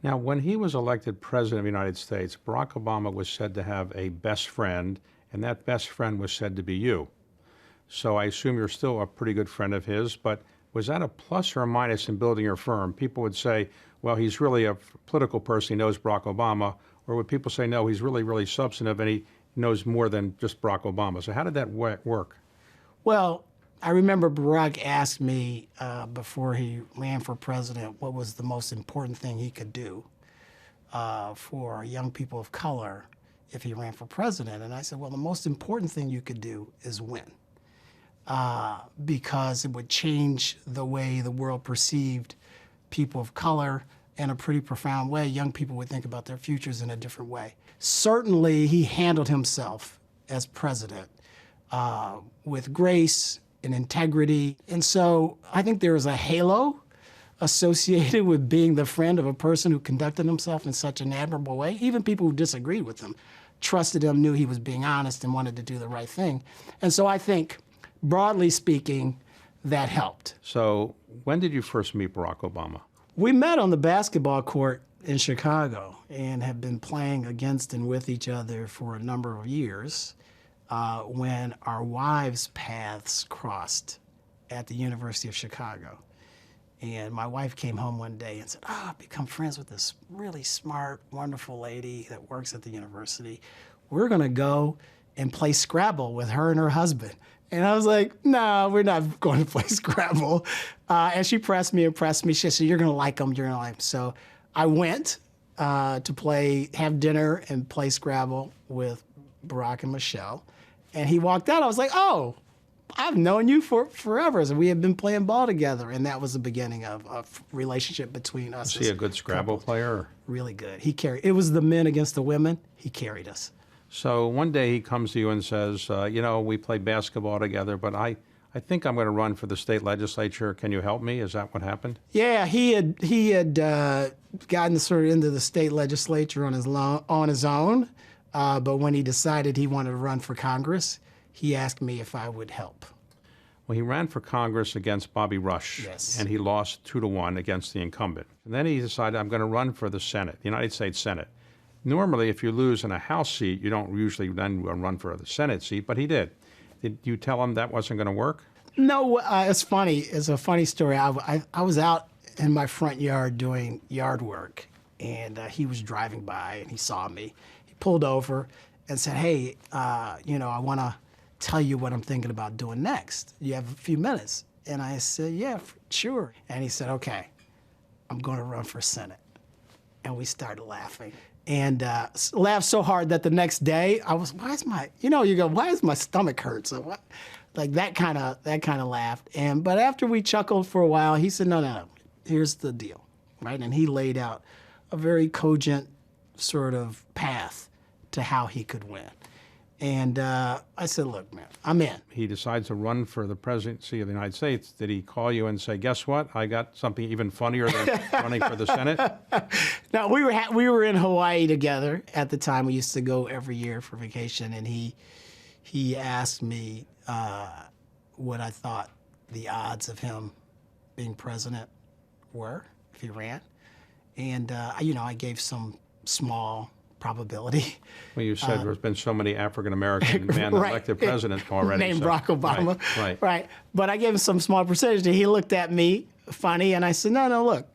Now, when he was elected president of the United States, Barack Obama was said to have a best friend, and that best friend was said to be you. So I assume you're still a pretty good friend of his, but was that a plus or a minus in building your firm? People would say, well, he's really a political person, he knows Barack Obama, or would people say, no, he's really, really substantive and he knows more than just Barack Obama? So how did that work? Well, I remember Barack asked me before he ran for president what was the most important thing he could do for young people of color if he ran for president. And I said, well, the most important thing you could do is win, because it would change the way the world perceived people of color in a pretty profound way. Young people would think about their futures in a different way. Certainly, he handled himself as president with grace and integrity. And so I think there is a halo associated with being the friend of a person who conducted himself in such an admirable way. Even people who disagreed with him trusted him, knew he was being honest and wanted to do the right thing. And so I think, broadly speaking, that helped. So when did you first meet Barack Obama? We met on the basketball court in Chicago and have been playing against and with each other for a number of years when our wives' paths crossed at the University of Chicago. And my wife came home one day and said, I've become friends with this really smart, wonderful lady that works at the university. We're going to go and play Scrabble with her and her husband. And I was like, no, we're not going to play Scrabble. And she pressed me. She said, you're going to like them. You're going to like them. So I went to have dinner and play Scrabble with Barack and Michelle. And he walked out. I was like, oh, I've known you for forever. So we had been playing ball together. And that was the beginning of a relationship between us. Was he a good Scrabble player? Really good. It was the men against the women. He carried us. So one day he comes to you and says, we played basketball together, but I think I'm going to run for the state legislature. Can you help me? Is that what happened? Yeah, he had gotten sort of into the state legislature on his own. But when he decided he wanted to run for Congress, he asked me if I would help. Well, he ran for Congress against Bobby Rush, yes, and he lost 2-1 against the incumbent. And then he decided, I'm going to run for the Senate, the United States Senate. Normally, if you lose in a House seat, you don't usually then run for the Senate seat, but he did. Did you tell him that wasn't going to work? No, it's funny. It's a funny story. I was out in my front yard doing yard work, and he was driving by, and he saw me. He pulled over and said, hey, I want to tell you what I'm thinking about doing next. You have a few minutes? And I said, yeah, sure. And he said, okay, I'm going to run for Senate. And we started laughing. And laughed so hard that the next day I was, why is my stomach hurt? So what? Like that kind of laughed. But after we chuckled for a while, he said, no, here's the deal, right? And he laid out a very cogent sort of path to how he could win. And I said, look, man, I'm in. He decides to run for the presidency of the United States. Did he call you and say, guess what? I got something even funnier than running for the Senate? No, we were in Hawaii together at the time. We used to go every year for vacation. And he asked me what I thought the odds of him being president were if he ran. And, I gave some small probability. Well, you said there's been so many African-American men right, elected president already. Named Barack Obama. Right. But I gave him some small percentage, and he looked at me funny, and I said, no, look,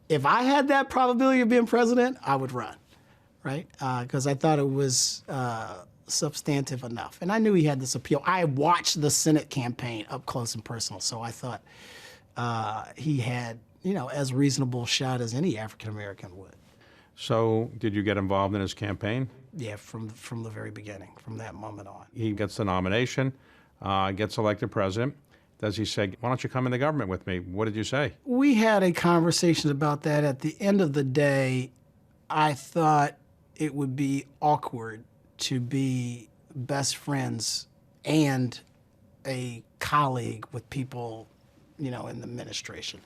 if I had that probability of being president, I would run, right? Because I thought it was substantive enough. And I knew he had this appeal. I watched the Senate campaign up close and personal, so I thought he had, as reasonable a shot as any African-American would. So did you get involved in his campaign? Yeah, from the very beginning, from that moment on. He gets the nomination, gets elected president. Does he say, why don't you come in the government with me? What did you say? We had a conversation about that. At the end of the day, I thought it would be awkward to be best friends and a colleague with people, in the administration.